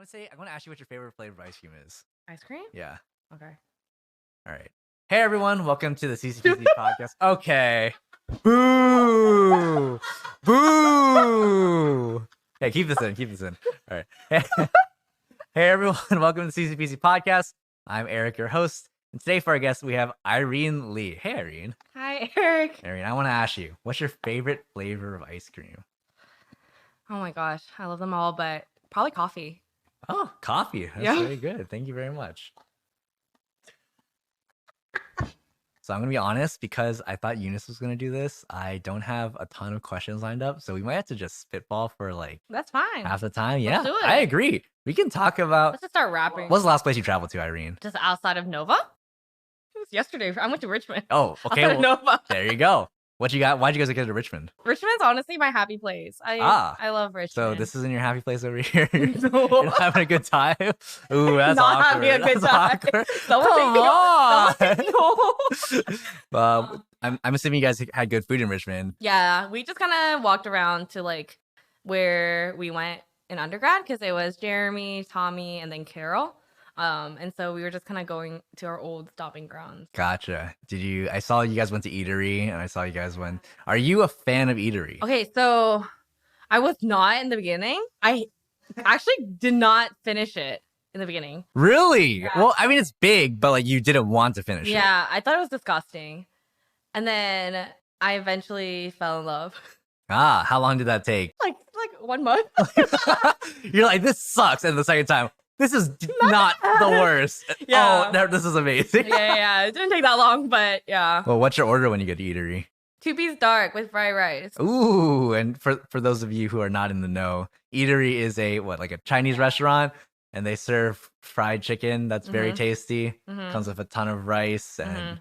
I'm gonna ask you what your favorite flavor of ice cream is. Ice cream? Yeah. Okay. All right. Hey everyone, welcome to the CCPC podcast. Okay. Boo! Boo! Hey, keep this in. Keep this in. All right. Hey everyone, welcome to the CCPC podcast. I'm Eric, your host, and today for our guest we have Irene Lee. Hey Irene. Hi, Eric. Irene, I want to ask you, what's your favorite flavor of ice cream? Oh my gosh, I love them all, but probably coffee. Oh, coffee. That's very good. Thank you very much. So I'm going to be honest, because I thought Eunice was going to do this. I don't have a ton of questions lined up, so we might have to just spitball for like That's fine. half the time. Yeah, do it. I agree. We can talk about... Let's just start rapping. What's the last place you traveled to, Irene? Just outside of Nova? It was yesterday. I went to Richmond. Oh, okay. Outside of Nova. There you go. What you got? Why'd you guys get to Richmond? Richmond's honestly my happy place. I love Richmond. So this isn't your happy place over here? No. You're not having a good time? Ooh, that's Not awkward. having a good That's time. awkward. Come on. I'm assuming you guys had good food in Richmond. Yeah, we just kind of walked around to like where we went in undergrad because it was Jeremy, Tommy, and then Carol. And so we were just kind of going to our old stopping grounds. Gotcha. I saw you guys went to Eatery, and I saw you guys went. Are you a fan of Eatery? Okay, so I was not in the beginning. I actually did not finish it in the beginning. Really? Yeah. Well, I mean, it's big, but like you didn't want to finish it. Yeah, I thought it was disgusting. And then I eventually fell in love. Ah, how long did that take? like 1 month. You're like, this sucks. And the second time, this is not the worst. Yeah. Oh, no, this is amazing. yeah. It didn't take that long, but yeah. Well, what's your order when you get to Eatery? 2-piece dark with fried rice. Ooh, and for those of you who are not in the know, Eatery is like a Chinese restaurant, and they serve fried chicken that's very tasty. Comes with a ton of rice and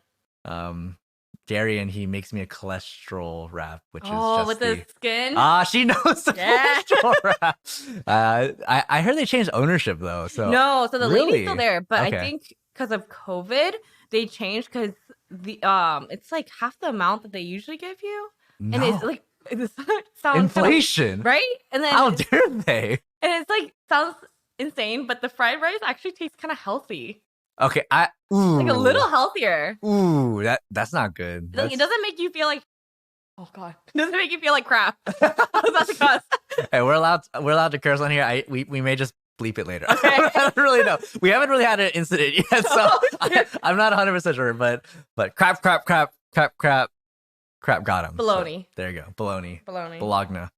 dairy, and he makes me a cholesterol wrap, which is just with the skin. She knows the cholesterol wrap. I heard they changed ownership though. So No, so the Really? lady's still there, but Okay. I think because of COVID, they changed because the it's like half the amount that they usually give you, and it's No. like it sounds Inflation, right? And then How dare they? and it's like sounds insane, but the fried rice actually tastes kind of healthy, Okay, like a little healthier. Ooh, that's not good. Like, it doesn't make you feel like, oh god, it doesn't make you feel like crap. I was about to cuss. Hey, we're allowed to curse on here. We may just bleep it later. Okay. I don't really know. We haven't really had an incident yet, so I'm not 100% sure. But crap got him. Baloney. So, there you go. Baloney. Bologna. Bologna.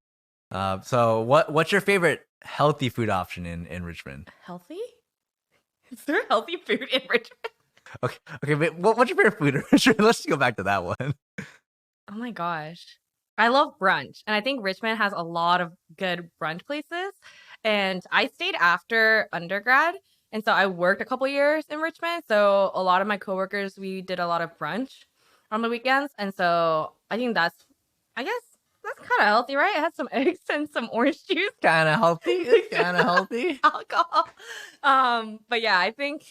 So what's your favorite healthy food option in Richmond? Healthy? Is there healthy food in Richmond? Okay, but what's your favorite food in Richmond? Let's just go back to that one. Oh my gosh. I love brunch. And I think Richmond has a lot of good brunch places. And I stayed after undergrad. And so I worked a couple years in Richmond. So a lot of my coworkers, we did a lot of brunch on the weekends. And so I think that's kind of healthy, right? It had some eggs and some orange juice. Kind of healthy. Kind of healthy. Alcohol. But yeah, I think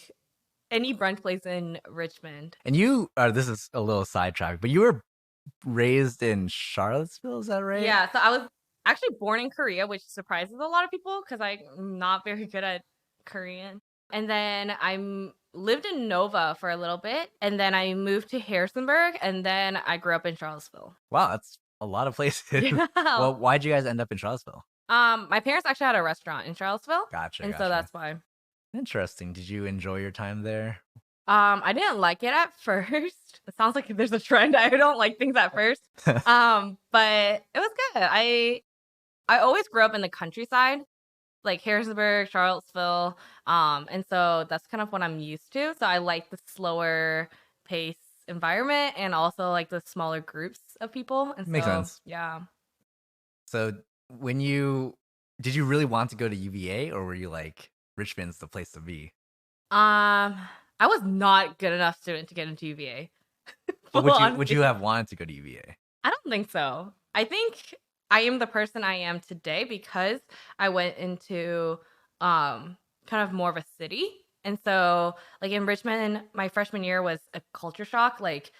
any brunch place in Richmond. And this is a little sidetrack, but you were raised in Charlottesville, is that right? Yeah, so I was actually born in Korea, which surprises a lot of people because I'm not very good at Korean. And then I lived in Nova for a little bit, and then I moved to Harrisonburg, and then I grew up in Charlottesville. Wow, that's a lot of places. Yeah. Well, why'd you guys end up in Charlottesville? My parents actually had a restaurant in Charlottesville, Gotcha. and so that's why. Interesting. Did you enjoy your time there? I didn't like it at first. It sounds like there's a trend. I don't like things at first. But it was good. I always grew up in the countryside, like Harrisonburg, Charlottesville. And so that's kind of what I'm used to. So I like the slower pace environment and also like the smaller groups of people. And Makes sense. Yeah. So did you really want to go to UVA, or were you like, Richmond's the place to be? I was not good enough student to get into UVA. Would you have wanted to go to UVA? I don't think so. I think I am the person I am today because I went into kind of more of a city. And so like in Richmond, my freshman year was a culture shock, like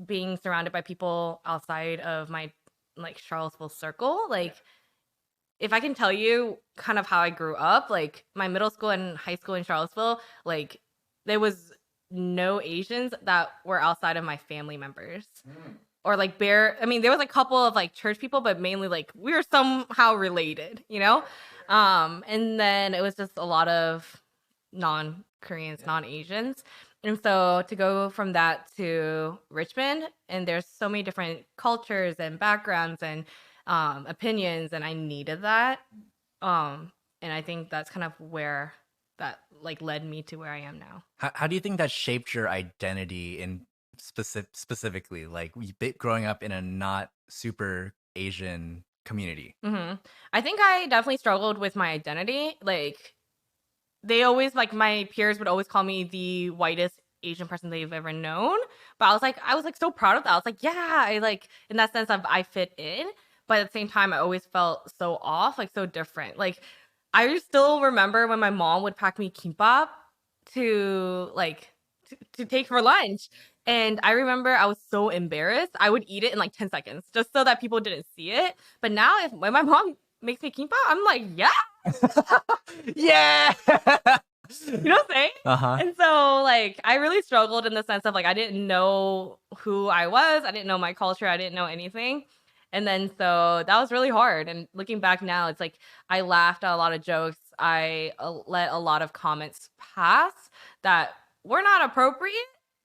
being surrounded by people outside of my like Charlottesville circle. Like if I can tell you kind of how I grew up, like my middle school and high school in Charlottesville, like there was no Asians that were outside of my family members. Or like I mean, there was a couple of like church people, but mainly like we were somehow related, you know? And then it was just a lot of non-Koreans, non-Asians. And so to go from that to Richmond, and there's so many different cultures and backgrounds and opinions, and I needed that. And I think that's kind of where that like led me to where I am now. How do you think that shaped your identity in specifically, like growing up in a not super Asian community? I think I definitely struggled with my identity. Like they always like my peers would always call me the whitest Asian person they've ever known. But I was like so proud of that. I was like, yeah, I like in that sense of I fit in. But at the same time, I always felt so off, like so different. Like I still remember when my mom would pack me kimbap to like to take for lunch. And I remember I was so embarrassed. I would eat it in like 10 seconds just so that people didn't see it. But now when my mom makes me kimbap, I'm like, yeah. Yeah. You know what I'm saying? And so like I really struggled in the sense of like I didn't know who I was. I didn't know my culture. I didn't know anything. And then so that was really hard. And looking back now, it's like I laughed at a lot of jokes. I let a lot of comments pass that were not appropriate,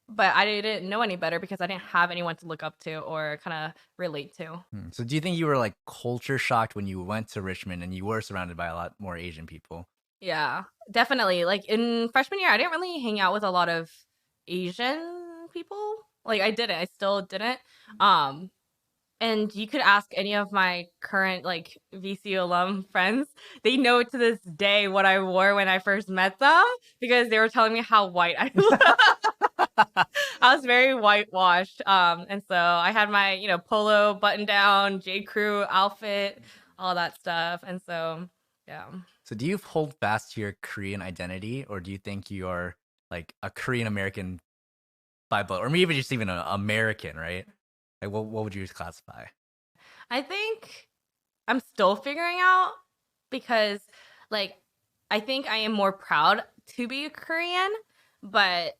but I didn't know any better because I didn't have anyone to look up to or kind of relate to. So do you think you were like culture shocked when you went to Richmond and you were surrounded by a lot more Asian people? Yeah, definitely. Like in freshman year, I didn't really hang out with a lot of Asian people. Like I still didn't. And you could ask any of my current like VC alum friends. They know to this day what I wore when I first met them because they were telling me how white I was. I was very whitewashed. And so I had my, polo button down, J. Crew outfit, all that stuff. And so, yeah. So do you hold fast to your Korean identity, or do you think you are like a Korean American by blood, or maybe just even an American, right? Like, what would you classify? I think I'm still figuring out because, like, I think I am more proud to be a Korean, but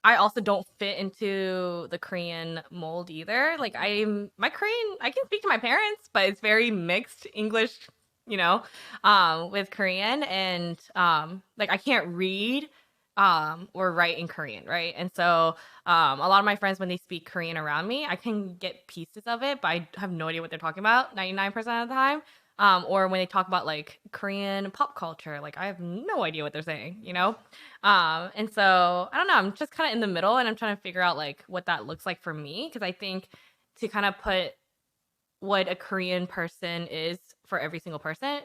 I also don't fit into the Korean mold either. Like, I can speak to my parents, but it's very mixed English, with Korean. And, like, I can't read or write in Korean, right? And so a lot of my friends, when they speak Korean around me, I can get pieces of it, but I have no idea what they're talking about 99% of the time. Or when they talk about like Korean pop culture, like I have no idea what they're saying, And so I don't know, I'm just kind of in the middle and I'm trying to figure out like what that looks like for me. Cause I think to kind of put what a Korean person is for every single person,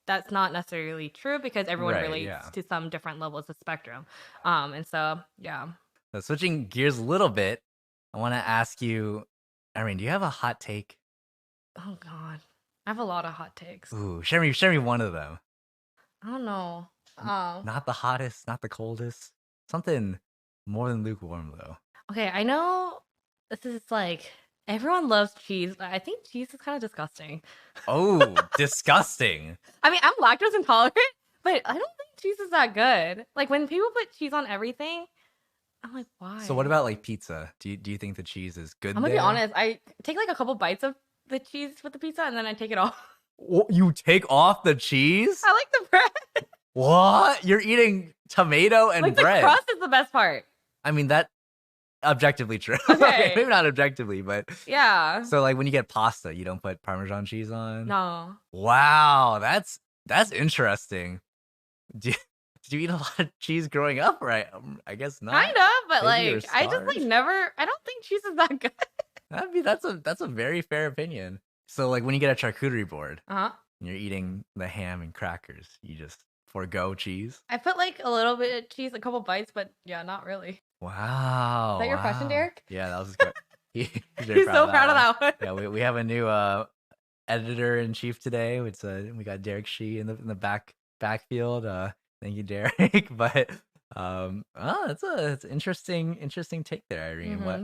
that's not necessarily true because everyone relates to some different levels of spectrum. And so, yeah. So switching gears a little bit, I want to ask you, Irene, do you have a hot take? Oh, God. I have a lot of hot takes. Ooh, share me one of them. I don't know. Not the hottest, not the coldest. Something more than lukewarm, though. Okay, I know this is like... Everyone loves cheese. I think cheese is kind of disgusting. Oh, disgusting. I mean, I'm lactose intolerant, but I don't think cheese is that good. Like when people put cheese on everything, I'm like, why? So what about like pizza? Do you think the cheese is good? I'm gonna be honest. I take like a couple bites of the cheese with the pizza and then I take it off. You take off the cheese? I like the bread. What? You're eating tomato and bread? The crust is the best part. I mean, that objectively true. Okay. Maybe not objectively, but yeah. So like when you get pasta, you don't put Parmesan cheese on? No. Wow, that's interesting. Did you eat a lot of cheese growing up? Right? I guess not. Kind of, but maybe like I just like never. I don't think cheese is that good. I mean, that's a very fair opinion. So like when you get a charcuterie board, and you're eating the ham and crackers, you just forego cheese. I put like a little bit of cheese, a couple bites, but yeah, not really. Wow. Is that your question, Derek? Yeah, that was good. He's so proud of that one. Yeah, we have a new editor in chief today. It's we got Derek Shee in the backfield. Thank you, Derek. But that's an interesting take there, Irene. What?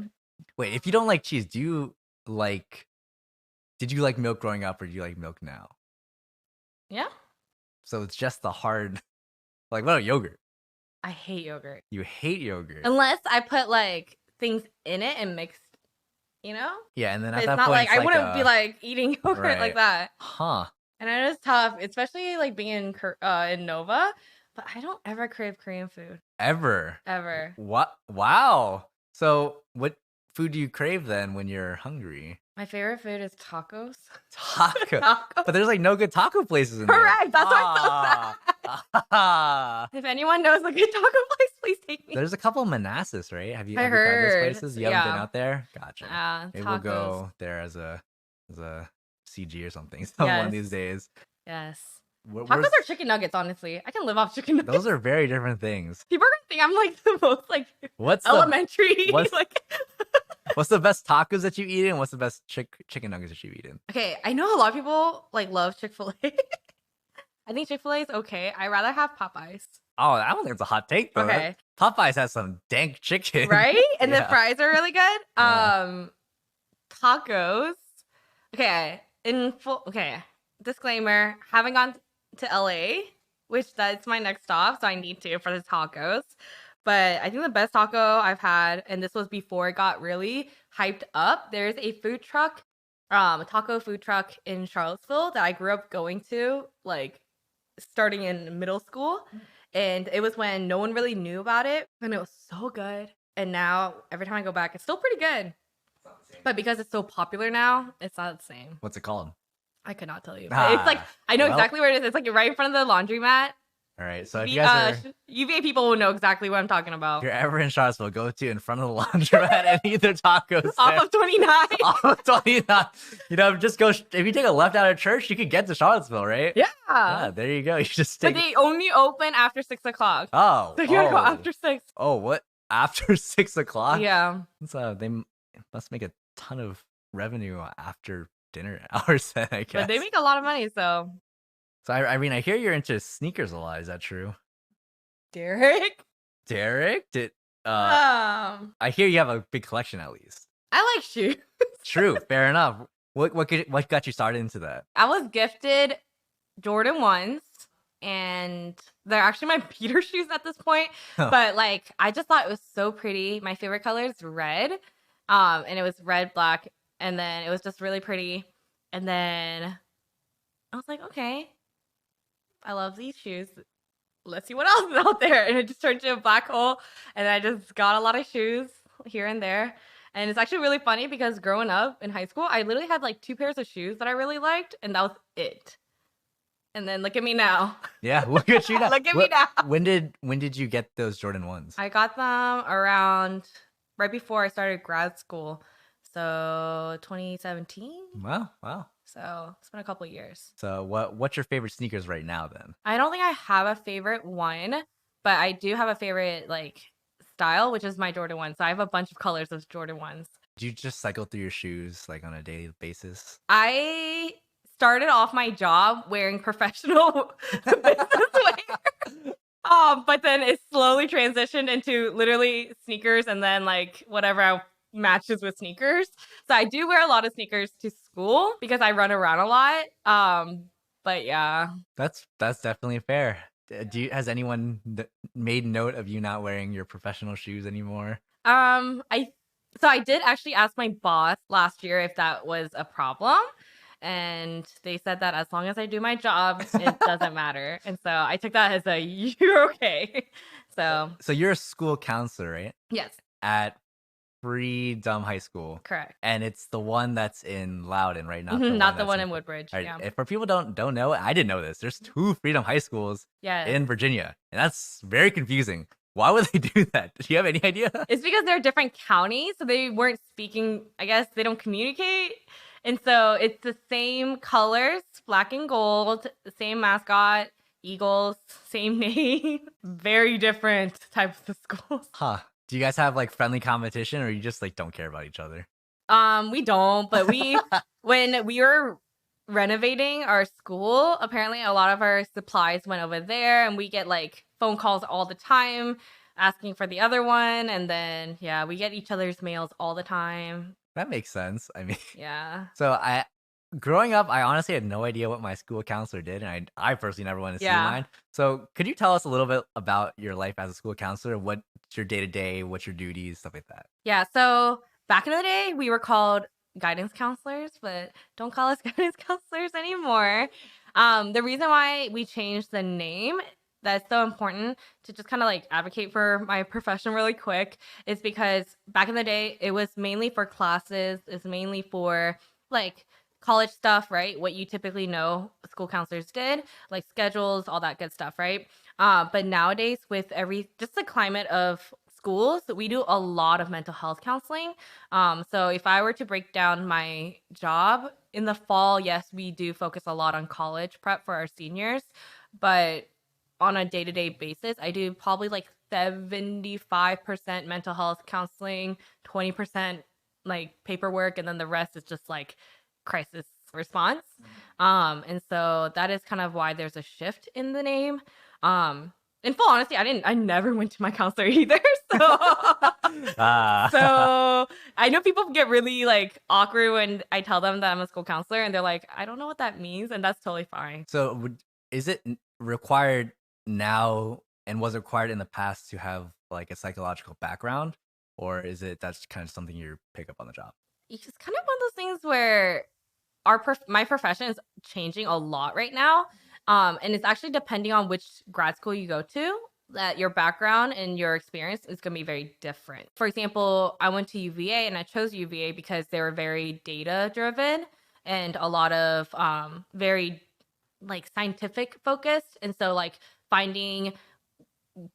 Wait, if you don't like cheese, did you like milk growing up, or do you like milk now? Yeah. So it's just the hard. Like, what about yogurt? I hate yogurt. You hate yogurt. Unless I put like things in it and mixed, you know? Yeah, and then But at it's that not point, like it's I like wouldn't be like eating yogurt like right. that. Huh. And it is tough, especially like being in Nova. But I don't ever crave Korean food. Ever. Ever. What? Wow. So what food do you crave then when you're hungry? My favorite food is tacos. Taco. Tacos. But there's like no good taco places in there. Correct. That's why I'm so sad. If anyone knows a good taco place, please take me. There's a couple in Manassas, right? Have you I tried those heard. places? You haven't been out there? Gotcha. Maybe we'll Tacos. go there as a CG or something one of these days. Yes. Tacos are chicken nuggets, honestly. I can live off chicken nuggets. Those are very different things. People are gonna think I'm like the most like elementary. What's the best tacos that you've eaten? What's the best chicken nuggets that you've eaten? Okay, I know a lot of people like love Chick-fil-A. I think Chick-fil-A is okay. I rather have Popeyes. Oh, I don't think it's a hot take though. Okay. Popeyes has some dank chicken. Right? And the fries are really good. Tacos. Okay. Disclaimer, haven't gone to LA, which that's my next stop, so I need to for the tacos. But I think the best taco I've had, and this was before it got really hyped up, there's a food truck, a taco food truck in Charlottesville that I grew up going to, like, starting in middle school. And it was when no one really knew about it, and it was so good. And now, every time I go back, it's still pretty good. But because it's so popular now, it's not the same. What's it called? I could not tell you. But it's like, I know exactly where it is. It's like right in front of the laundromat. All right, so if you guys are UVA people will know exactly what I'm talking about. If you're ever in Charlottesville, go to in front of the laundromat and eat their tacos off of 29. Off of 29. You know, just go. If you take a left out of church, you could get to Charlottesville, right? Yeah. There you go. You just But they only open after 6 o'clock. Oh. So you gotta go after 6. Oh, what? After 6 o'clock? Yeah. So they must make a ton of revenue after dinner hours, then, I guess. But they make a lot of money, so. So I mean, I hear you're into sneakers a lot. Is that true? Derek? I hear you have a big collection at least. I like shoes. True, fair enough. What got you started into that? I was gifted Jordan 1s, and they're actually my Peter shoes at this point. But like, I just thought it was so pretty. My favorite color is red, and it was red, black, and then it was just really pretty. And then I was like, okay, I love these shoes. Let's see what else is out there. And it just turned into a black hole. And I just got a lot of shoes here and there. And it's actually really funny because growing up in high school, I literally had like 2 pairs of shoes that I really liked. And that was it. And then look at me now. Yeah, look at you now. Look at me now. When did you get those Jordan 1s? I got them around right before I started grad school. So 2017. Wow. So it's been a couple of years. So what's your favorite sneakers right now then? I don't think I have a favorite one, but I do have a favorite like style, which is my Jordan 1. So I have a bunch of colors of Jordan 1s. Do you just cycle through your shoes like on a daily basis? I started off my job wearing professional business wear. But then it slowly transitioned into literally sneakers and then like whatever matches with sneakers. So I do wear a lot of sneakers to school because I run around a lot. But yeah. That's definitely fair. Has anyone made note of you not wearing your professional shoes anymore? I did actually ask my boss last year if that was a problem. And they said that as long as I do my job, it doesn't matter. And so I took that as you're okay. So you're a school counselor, right? Yes. At Freedom High School. Correct. And it's the one that's in Loudon, right? Not the one in Woodbridge. Right. Yeah. If for people don't know, I didn't know this. There's 2 Freedom High Schools in Virginia. And that's very confusing. Why would they do that? Do you have any idea? It's because they're different counties, so they weren't speaking, I guess they don't communicate. And so it's the same colors, black and gold, the same mascot, Eagles, same name. Very different types of schools. Huh. Do you guys have like friendly competition or you just like don't care about each other? We don't, but when we were renovating our school, apparently a lot of our supplies went over there and we get like phone calls all the time asking for the other one. And then, we get each other's mails all the time. That makes sense. I mean, yeah. So growing up, I honestly had no idea what my school counselor did, and I personally never wanted to see Yeah. mine. So, could you tell us a little bit about your life as a school counselor? What's your day to day? What's your duties? Stuff like that. Yeah. So back in the day, we were called guidance counselors, but don't call us guidance counselors anymore. The reason why we changed the name that's so important to just kind of like advocate for my profession really quick is because back in the day, it was mainly for classes, it's mainly for like college stuff, right? What you typically know school counselors did, like schedules, all that good stuff, right? But nowadays, with just the climate of schools, we do a lot of mental health counseling. So if I were to break down my job in the fall, yes, we do focus a lot on college prep for our seniors, but on a day to day basis, I do probably like 75% mental health counseling, 20% like paperwork, and then the rest is just like crisis response. And so that is kind of why there's a shift in the name. In full honesty, I never went to my counselor either. So, Ah. so I know people get really like awkward when I tell them that I'm a school counselor and they're like, I don't know what that means. And that's totally fine. So, is it required now, and was it required in the past to have like a psychological background, or is it that's kind of something you pick up on the job? It's just kind of one of those things where my profession is changing a lot right now. And it's actually depending on which grad school you go to, that your background and your experience is going to be very different. For example, I went to UVA and I chose UVA because they were very data driven and a lot of very like scientific focused. And so like finding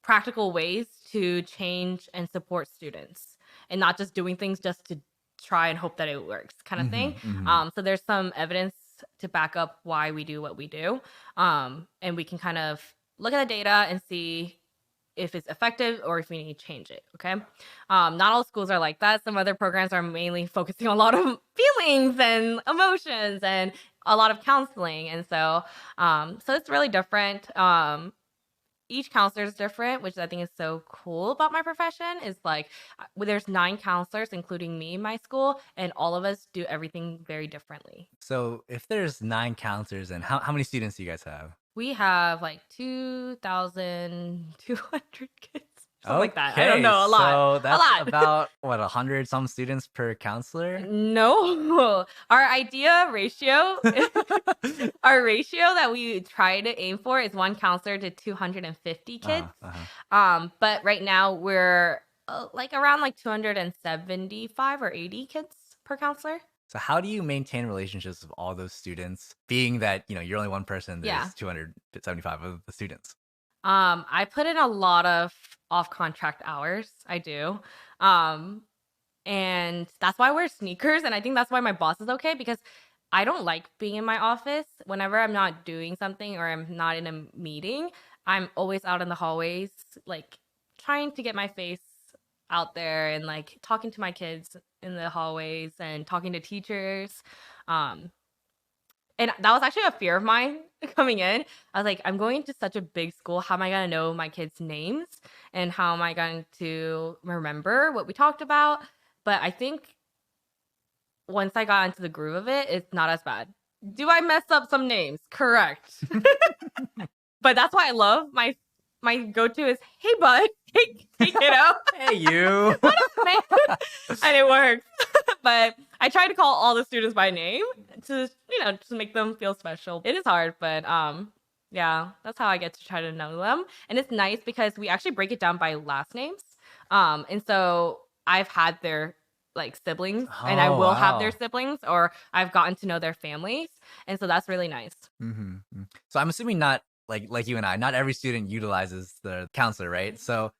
practical ways to change and support students and not just doing things just to try and hope that it works kind of thing. Hmm, hmm. So there's some evidence to back up why we do what we do. And we can kind of look at the data and see if it's effective or if we need to change it. Okay. Not all schools are like that. Some other programs are mainly focusing on a lot of feelings and emotions and a lot of counseling. And so it's really different. Each counselor is different, which I think is so cool about my profession. Is like there's 9 counselors, including me in my school, and all of us do everything very differently. So, if there's 9 counselors, and how many students do you guys have? We have like 2,200 kids, something like that. I don't Okay, know, a lot, so a that's lot. about what 100 some students per counselor. No, our idea ratio, our ratio that we try to aim for is 1 counselor to 250 kids. Uh-huh. But right now we're like around like 275 or 80 kids per counselor. So how do you maintain relationships with all those students, being that you're only one person, Yeah. there's 275 of the students? I put in a lot of off contract hours. I do. Um, and that's why I wear sneakers. And I think that's why my boss is okay because I don't like being in my office. Whenever I'm not doing something or I'm not in a meeting, I'm always out in the hallways, like trying to get my face out there and like talking to my kids in the hallways and talking to teachers. Um, and that was actually a fear of mine coming in. I was like, I'm going to such a big school. How am I going to know my kids' names? And how am I going to remember what we talked about? But I think once I got into the groove of it, it's not as bad. Do I mess up some names? Correct. But that's why I love my go-to is, hey bud, hey kiddo. Hey, you. And it works. But I try to call all the students by name to, to make them feel special. It is hard, but yeah, that's how I get to try to know them. And it's nice because we actually break it down by last names. And so I've had their like siblings and I Oh, will have their wow. siblings or I've gotten to know their families. And so that's really nice. So I'm assuming not like you and I, not every student utilizes the counselor, right? So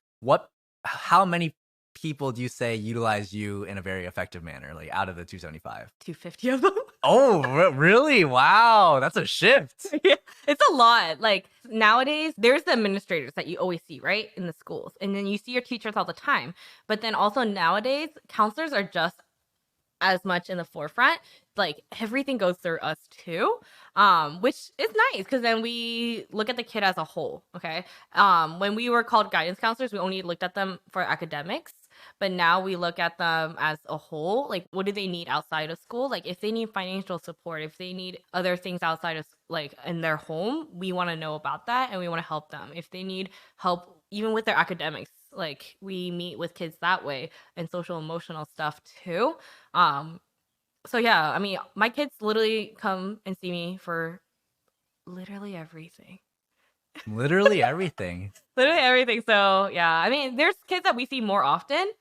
how many people do you say utilize you in a very effective manner, like out of the 275? 250 of them. Oh, really? Wow, that's a shift. Yeah, it's a lot. Like nowadays, there's the administrators that you always see, right, in the schools, and then you see your teachers all the time. But then also nowadays, counselors are just as much in the forefront. Like everything goes through us too, which is nice because then we look at the kid as a whole. Okay, when we were called guidance counselors, we only looked at them for academics. but now we look at them as a whole. Like, what do they need outside of school? Like, if they need financial support, if they need other things outside of like in their home, we want to know about that and we want to help them. If they need help even with their academics, like we meet with kids that way, and social emotional stuff too. So yeah, I mean, my kids literally come and see me for literally everything. Literally everything. Literally everything. So yeah, I mean, there's kids that we see more often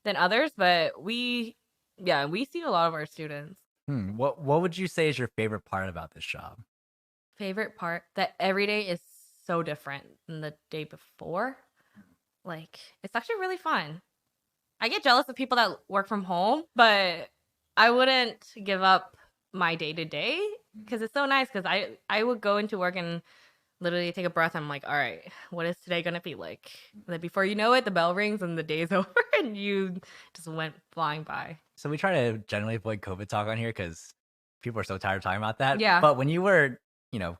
than others, but we see a lot of our students. What would you say is your favorite part about this job? Favorite part that every day is so different than the day before. Like, it's actually really fun. I get jealous of people that work from home, but I wouldn't give up my day to day because it's so nice. Because I would go into work and literally take a breath. I'm like, all right, what is today gonna be like? And then before you know it, the bell rings and the day's over, and you just went flying by. So we try to generally avoid COVID talk on here because people are so tired of talking about that. Yeah. But when you were,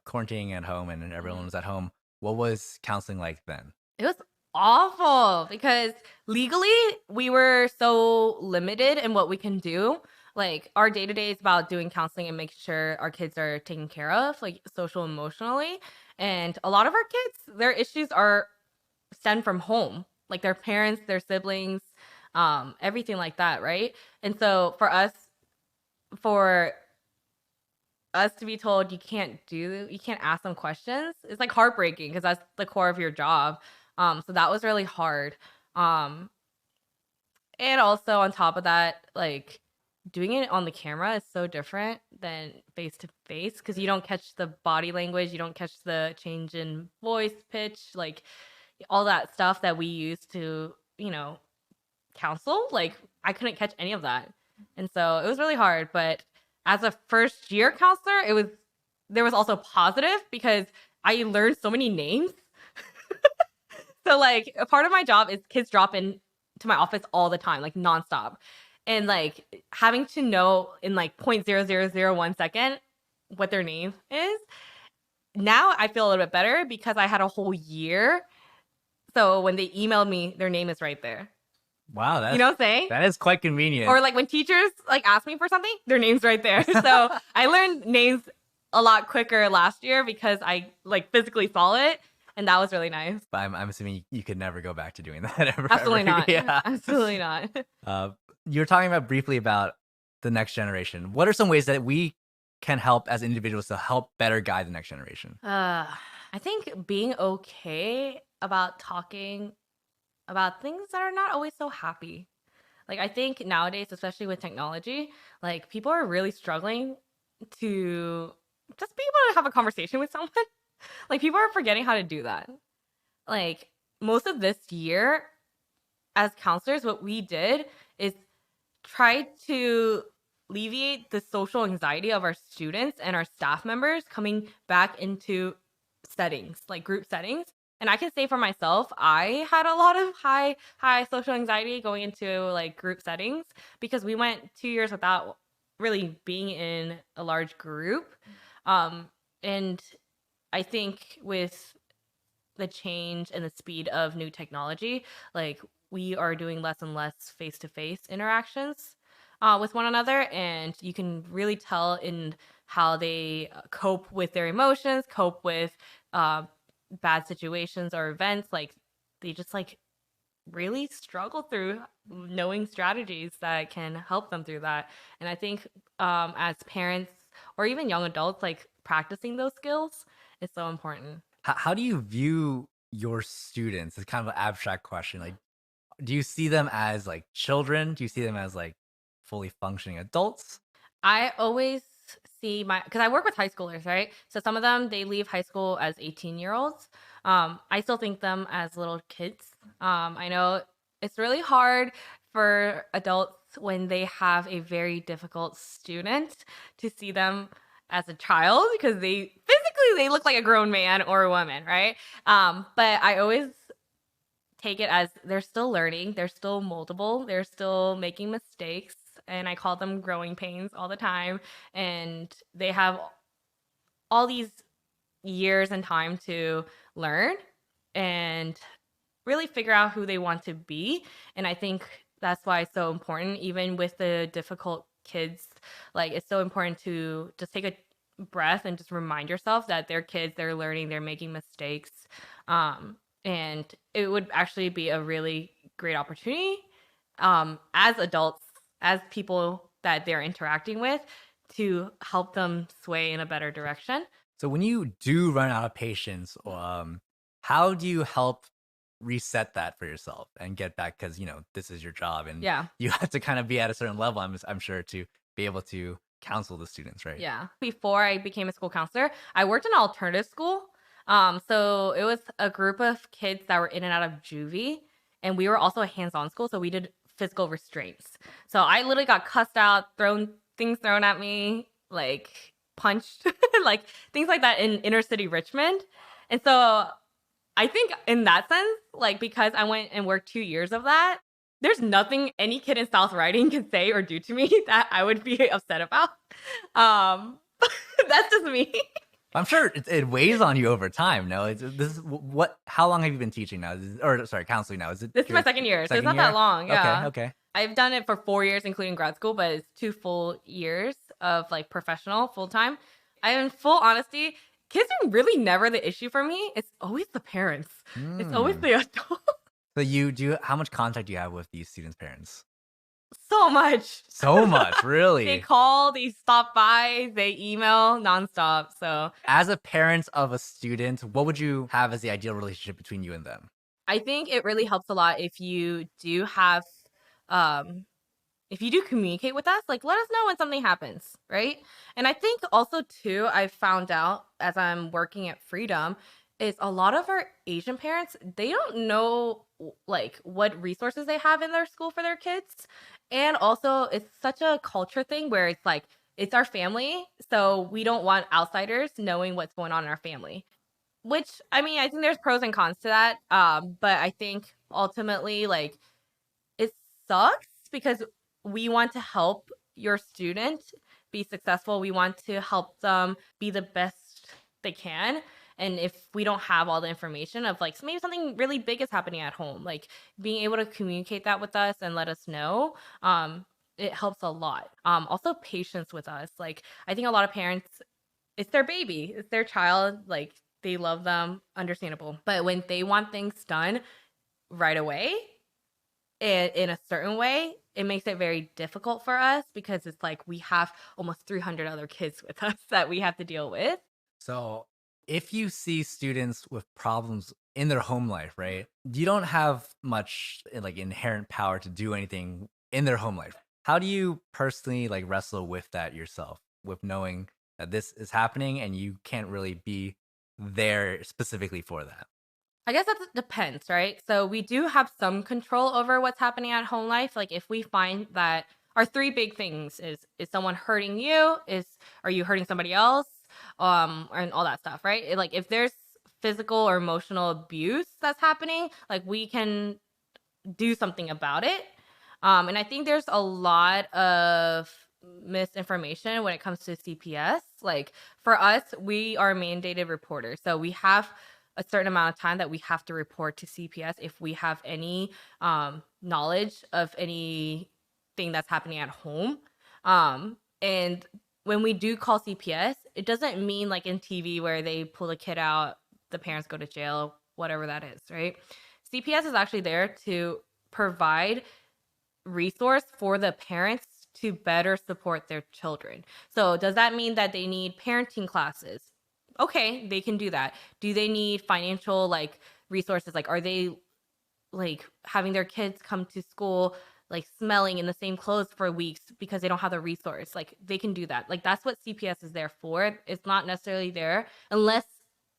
quarantining at home and everyone was at home, what was counseling like then? It was awful because legally we were so limited in what we can do. Like our day to day is about doing counseling and making sure our kids are taken care of, like social emotionally. And a lot of our kids, their issues are stemmed from home, like their parents, their siblings, everything like that, right? And so for us to be told you can't ask them questions, it's like heartbreaking because that's the core of your job. So that was really hard. Um, and also on top of that, like doing it on the camera is so different than face to face because you don't catch the body language, you don't catch the change in voice pitch, like all that stuff that we use to, counsel. Like I couldn't catch any of that. And so it was really hard. But as a first year counselor, there was also positive because I learned so many names. So like a part of my job is kids drop in to my office all the time, like nonstop. And like having to know in like 0.0001 second what their name is. Now I feel a little bit better because I had a whole year. So when they emailed me, their name is right there. Wow, you know what I'm saying? That is quite convenient. Or like when teachers like ask me for something, their name's right there. So I learned names a lot quicker last year because I like physically saw it. And that was really nice. But I'm assuming you could never go back to doing that ever. Absolutely not. Yeah. Absolutely not. You were talking briefly about the next generation. What are some ways that we can help as individuals to help better guide the next generation? I think being okay about talking about things that are not always so happy. Like I think nowadays, especially with technology, like people are really struggling to just be able to have a conversation with someone. Like people are forgetting how to do that. Like most of this year as counselors, what we did is try to alleviate the social anxiety of our students and our staff members coming back into settings, like group settings. And I can say for myself, I had a lot of high social anxiety going into like group settings because we went 2 years without really being in a large group. And I think with the change and the speed of new technology, like we are doing less and less face-to-face interactions with one another, and you can really tell in how they cope with their emotions, cope with bad situations or events. Like they just like really struggle through knowing strategies that can help them through that. And I think as parents or even young adults, like practicing those skills is so important. How do you view your students? It's kind of an abstract question. Like, do you see them as like children? Do you see them as like fully functioning adults? I always see because I work with high schoolers, right? So some of them, they leave high school as 18-year-olds. I still think them as little kids. I know it's really hard for adults when they have a very difficult student to see them as a child because they look like a grown man or a woman, right? But I always take it as they're still learning, they're still moldable, they're still making mistakes, and I call them growing pains all the time. And they have all these years and time to learn and really figure out who they want to be. And I think That's why it's so important, even with the difficult kids. Like, it's so important to just take a breath and just remind yourself that they're kids, they're learning, they're making mistakes. And it would actually be a really great opportunity, as adults, as people that they're interacting with, to help them sway in a better direction. So when you do run out of patience, how do you help reset that for yourself and get back? Because this is your job, and Yeah. you have to kind of be at a certain level. I'm sure to be able to counsel the students, right? Yeah. Before I became a school counselor, I worked in an alternative school. So it was a group of kids that were in and out of juvie, and we were also a hands-on school, so we did physical restraints. So I literally got cussed out, thrown at me, like punched, like things like that in inner city Richmond. And so I think in that sense, like because I went and worked 2 years of that, there's nothing any kid in South Riding can say or do to me that I would be upset about. Um, that's just me. I'm sure it weighs on you over time. No, this is what. How long have you been teaching now? Or sorry, counseling now? Is it? This is my second year, so it's not that long. Yeah. Okay. I've done it for 4 years, including grad school, but it's 2 full years of like professional full time. I in full honesty, kids are really never the issue for me. It's always the parents. It's always the adult. So how much contact do you have with these students' parents? So much. So much, really. They call, they stop by, they email nonstop. So as a parent of a student, what would you have as the ideal relationship between you and them? I think it really helps a lot if you do have, if you do communicate with us, like let us know when something happens, right? And I think also too, I found out as I'm working at Freedom, is a lot of our Asian parents, they don't know like what resources they have in their school for their kids. And also it's such a culture thing where it's like it's our family, so we don't want outsiders knowing what's going on in our family. Which I mean, I think there's pros and cons to that. But I think ultimately like it sucks because we want to help your student be successful. We want to help them be the best they can. And if we don't have all the information of like maybe something really big is happening at home, like being able to communicate that with us and let us know, it helps a lot. Also patience with us. Like I think a lot of parents, it's their baby, it's their child, like they love them, understandable. But when they want things done right away, in a certain way, it makes it very difficult for us because it's like we have almost 300 other kids with us that we have to deal with. So, if you see students with problems in their home life, right? You don't have much like inherent power to do anything in their home life. How do you personally like wrestle with that yourself, with knowing that this is happening and you can't really be there specifically for that? I guess that depends, right? So we do have some control over what's happening at home life. Like if we find that our three big things is someone hurting you, are you hurting somebody else, and all that stuff, right? Like if there's physical or emotional abuse that's happening, like we can do something about it. And I think there's a lot of misinformation when it comes to CPS. Like for us, we are mandated reporters. So we have a certain amount of time that we have to report to CPS if we have any knowledge of anything that's happening at home. And when we do call CPS, it doesn't mean like in TV where they pull a kid out, the parents go to jail, whatever that is, right? CPS is actually there to provide resource for the parents to better support their children. So does that mean that they need parenting classes? Okay, they can do that. Do they need financial like resources? Like are they like having their kids come to school like smelling in the same clothes for weeks because they don't have the resource? Like they can do that. Like that's what CPS is there for. It's not necessarily there unless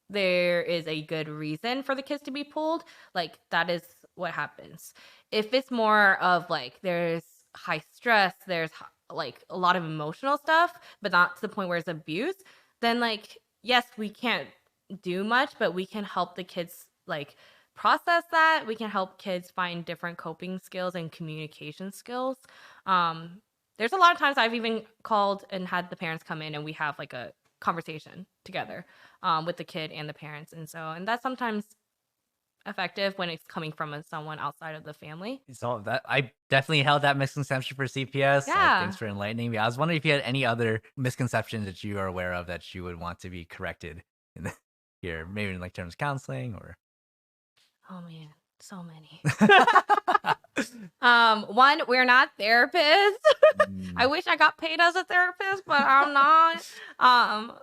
there is a good reason for the kids to be pulled. Like that is what happens. If it's more of like there's high stress, there's like a lot of emotional stuff, but not to the point where it's abuse, then like yes, we can't do much, but we can help the kids like process that. We can help kids find different coping skills and communication skills. There's a lot of times I've even called and had the parents come in and we have like a conversation together with the kid and the parents. And that's sometimes effective when it's coming from someone outside of the family. So that I definitely held that misconception for CPS. Thanks Yeah. for enlightening me. I was wondering if you had any other misconceptions that you are aware of that you would want to be corrected in here, maybe in like terms of counseling or. Oh man, so many. One, we're not therapists. I Mm, wish I got paid as a therapist, but I'm not.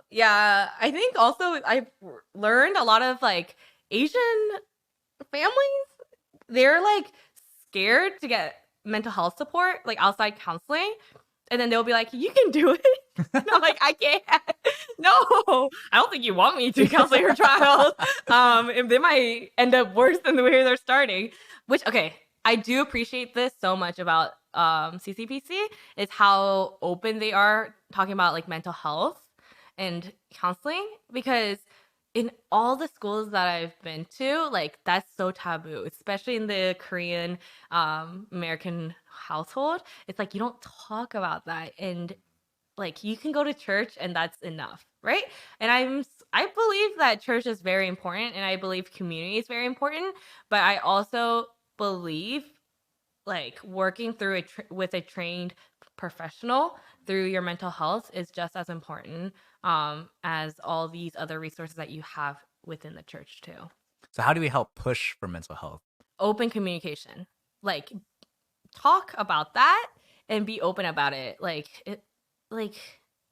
Yeah, I think also I've learned a lot of like Asian families, they're like scared to get mental health support, like outside counseling. And then they'll be like, "You can do it." And I'm like, "I can't. No, I don't think you want me to counsel your child. And they might end up worse than the way they're starting." Which, okay, I do appreciate this so much about CCPC is how open they are talking about like mental health and counseling, because in all the schools that I've been to, like that's so taboo, especially in the Korean American household. It's like you don't talk about that, and like you can go to church and that's enough, right? And I believe that church is very important, and I believe community is very important, but I also believe like working through with a trained professional through your mental health is just as important as all these other resources that you have within the church too. so how do we help push for mental health? Open communication, like talk about that and be open about it. Like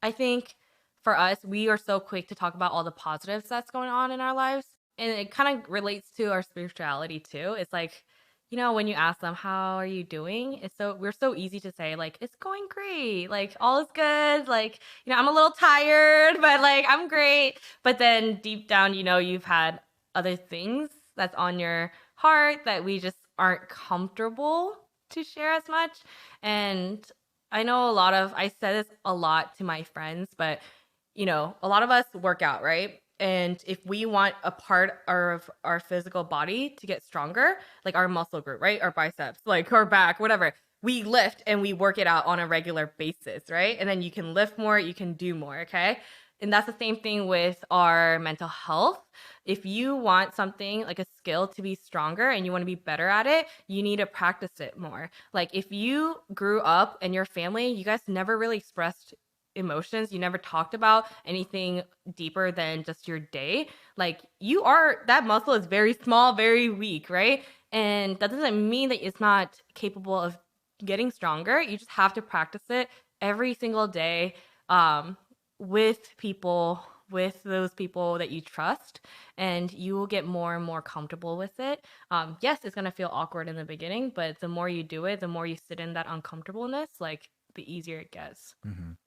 I think for us, we are so quick to talk about all the positives that's going on in our lives, and it kind of relates to our spirituality too. It's like, when you ask them how are you doing, we're so easy to say like it's going great, like all is good, like I'm a little tired, but like I'm great. But then deep down, you've had other things that's on your heart that we just aren't comfortable to share as much. And I know I said this a lot to my friends, but a lot of us work out, right? And if we want a part of our physical body to get stronger, like our muscle group, right? Our biceps, like our back, whatever, we lift and we work it out on a regular basis, right? And then you can lift more, you can do more, okay? And that's the same thing with our mental health. If you want something like a skill to be stronger and you want to be better at it, you need to practice it more. Like if you grew up in your family, you guys never really expressed emotions, you never talked about anything deeper than just your day, like that muscle is very small, very weak, right? And that doesn't mean that it's not capable of getting stronger. You just have to practice it every single day, um, with those people that you trust, and you will get more and more comfortable with it. Yes, it's going to feel awkward in the beginning, but the more you do it, the more you sit in that uncomfortableness, like the easier it gets. Mhm.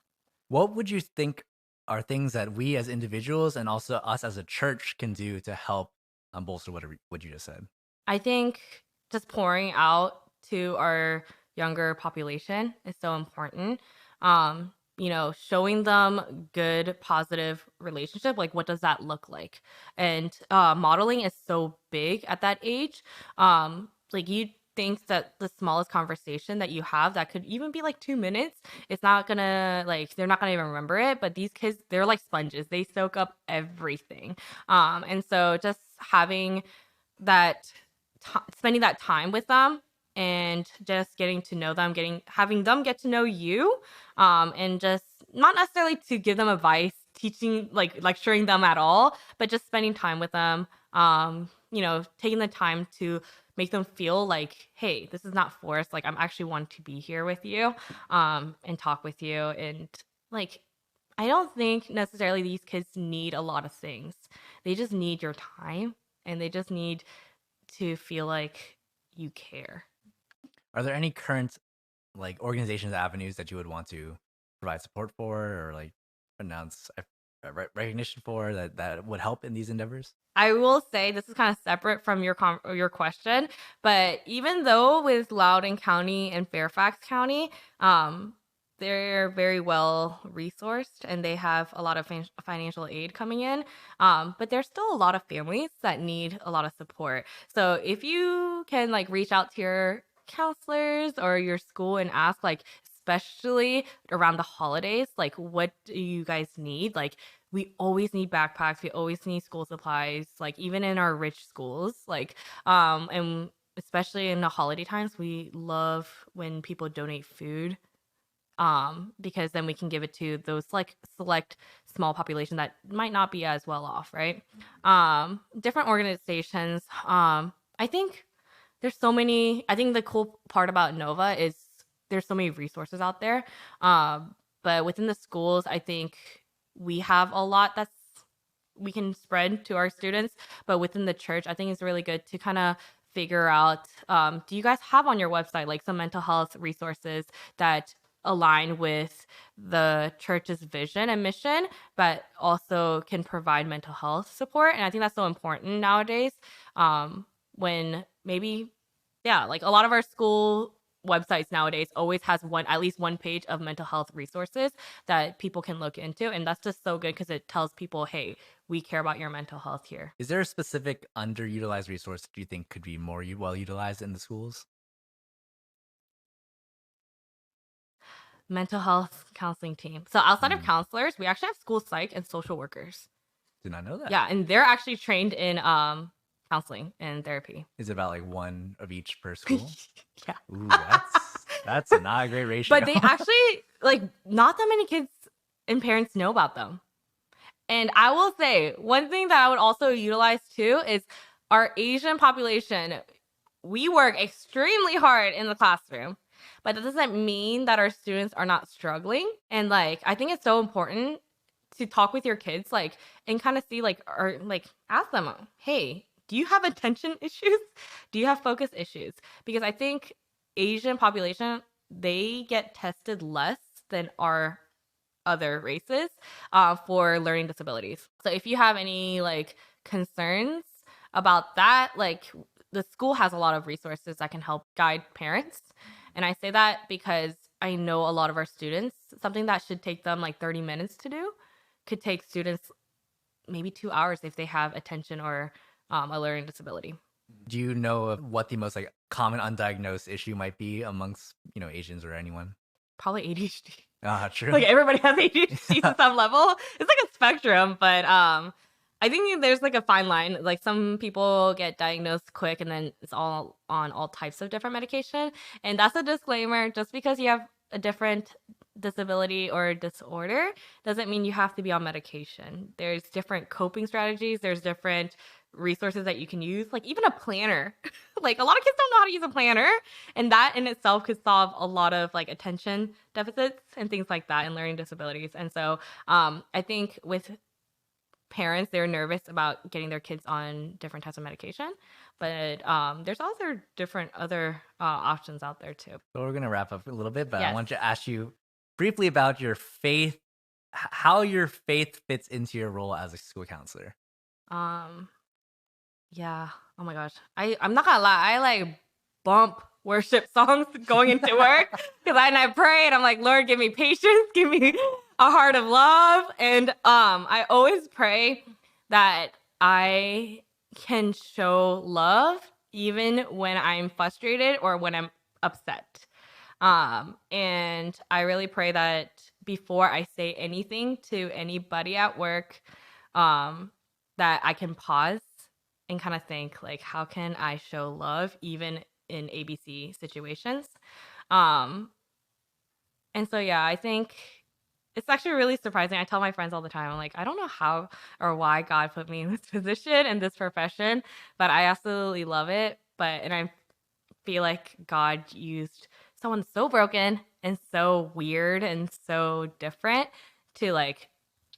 What would you think are things that we as individuals and also us as a church can do to help bolster what you just said? I think just pouring out to our younger population is so important. Showing them good, positive relationship. Like, what does that look like? And modeling is so big at that age. Like, you think that the smallest conversation that you have that could even be like 2 minutes, it's not gonna like they're not gonna even remember it. But these kids, they're like sponges; they soak up everything. And so just having that spending that time with them and just getting to know them, having them get to know you, and just not necessarily to give them advice, teaching like lecturing them at all, but just spending time with them. Taking the time to make them feel like, hey, this is not forced. Like I'm actually want to be here with you, and talk with you, and like I don't think necessarily these kids need a lot of things. They just need your time, and they just need to feel like you care. Are there any current like organizations, avenues that you would want to provide support for or like announce recognition for that would help in these endeavors? I will say this is kind of separate from your question, but even though with Loudoun County and Fairfax County, they're very well resourced and they have a lot of financial aid coming in, but there's still a lot of families that need a lot of support. So if you can like reach out to your counselors or your school and ask like, especially around the holidays, like what do you guys need, like we always need backpacks. We always need school supplies, like even in our rich schools. And especially in the holiday times, we love when people donate food, because then we can give it to those like select small population that might not be as well off, right? Different organizations. I think there's so many. I think the cool part about Nova is there's so many resources out there. But within the schools, I think we have a lot that's we can spread to our students. But within the church, I think it's really good to kind of figure out, do you guys have on your website like some mental health resources that align with the church's vision and mission, but also can provide mental health support? And I think that's so important nowadays. When maybe, yeah, like a lot of our school websites nowadays always has at least one page of mental health resources that people can look into, and that's just so good because it tells people, hey, we care about your mental health here. Is there a specific underutilized resource that you think could be more well utilized in the schools? Mental health counseling team. So outside of counselors, we actually have school psych and social workers. Did not know that. Yeah, and they're actually trained in counseling and therapy. Is it about like one of each per school? Yeah. Ooh, that's not a great ratio. But they actually, like, not that many kids and parents know about them. And I will say, one thing that I would also utilize too is our Asian population. We work extremely hard in the classroom, but that doesn't mean that our students are not struggling. And like, I think it's so important to talk with your kids, like, and kind of see, like, or like, ask them, hey, do you have attention issues? Do you have focus issues? Because I think Asian population, they get tested less than our other races for learning disabilities. So if you have any like concerns about that, like the school has a lot of resources that can help guide parents. And I say that because I know a lot of our students, something that should take them like 30 minutes to do could take students maybe 2 hours if they have attention or a learning disability. Do you know of what the most like common undiagnosed issue might be amongst, Asians or anyone? Probably ADHD. True. Like everybody has ADHD to some level. It's like a spectrum, but I think there's like a fine line. Like some people get diagnosed quick and then it's all on all types of different medication. And that's a disclaimer. Just because you have a different disability or disorder doesn't mean you have to be on medication. There's different coping strategies. There's different resources that you can use, like even a planner. Like a lot of kids don't know how to use a planner, and that in itself could solve a lot of like attention deficits and things like that and learning disabilities. And so I think with parents, they're nervous about getting their kids on different types of medication, but there's also different other options out there too. So we're gonna wrap up a little bit, but Yes. I want to ask you briefly about your faith, how your faith fits into your role as a school counselor. Yeah. Oh my gosh. I'm not gonna lie. I like bump worship songs going into work because I pray and I'm like, Lord, give me patience, give me a heart of love, and I always pray that I can show love even when I'm frustrated or when I'm upset. And I really pray that before I say anything to anybody at work, that I can pause and kind of think like, how can I show love even in ABC situations? And so, yeah, I think it's actually really surprising. I tell my friends all the time, I'm like, I don't know how or why God put me in this position and this profession, but I absolutely love it. And I feel like God used someone so broken and so weird and so different to like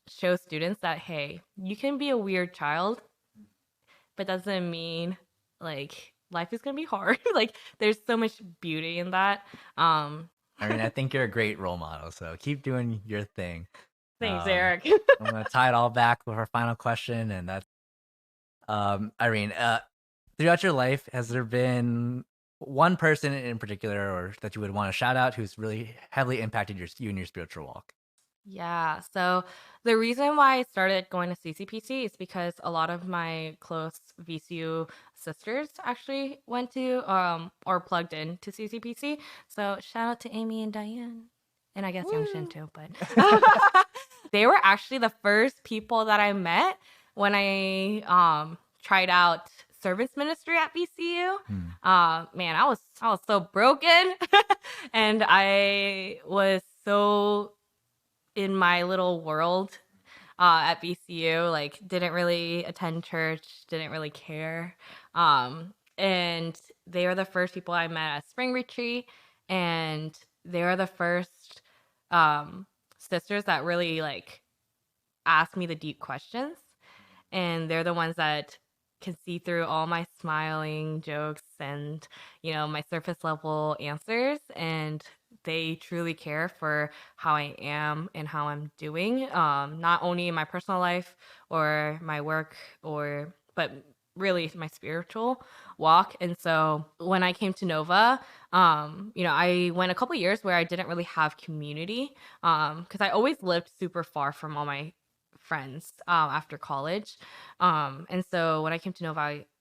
show students that, hey, you can be a weird child, but doesn't mean like life is gonna be hard. Like there's so much beauty in that. I think you're a great role model, so keep doing your thing. Thanks, Eric. I'm gonna tie it all back with our final question, and that's Irene. Throughout your life, has there been one person in particular, or that you would want to shout out, who's really heavily impacted you in your spiritual walk? Yeah. So the reason why I started going to CCPC is because a lot of my close VCU sisters actually went to or plugged in to CCPC. So shout out to Amy and Diane. and I guess Youngshin Woo. too, but they were actually the first people that I met when I tried out service ministry at VCU. Hmm. Man, I was so broken, and I was so in my little world at VCU. Like, didn't really attend church, didn't really care. And they were the first people I met at spring retreat, and they were the first um, sisters that really like asked me the deep questions, and they're the ones that can see through all my smiling jokes and my surface level answers, and they truly care for how I am and how I'm doing, not only in my personal life or my work, but really my spiritual walk. And so when I came to Nova, I went a couple years where I didn't really have community, because I always lived super far from all my friends after college. And so when I came to Nova,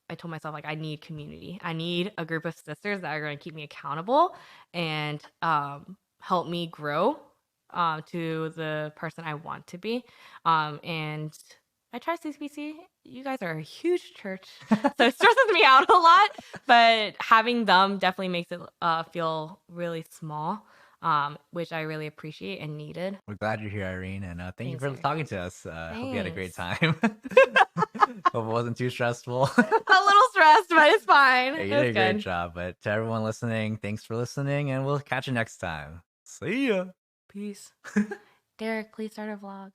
I told myself, like, I need community. I need a group of sisters that are going to keep me accountable and help me grow to the person I want to be. And I try CCBC. You guys are a huge church, so it stresses me out a lot. But having them definitely makes it feel really small, which I really appreciate and needed. We're glad you're here, Irene, and thank you Thanks, for Eric. talking to us. Hope you had a great Thanks. time. Hope it wasn't too stressful. A little stressed, but it's fine. Hey, It you was did a great good. job. But to everyone listening, thanks for listening, and we'll catch you next time. See ya. Peace. Derek, please start a vlog.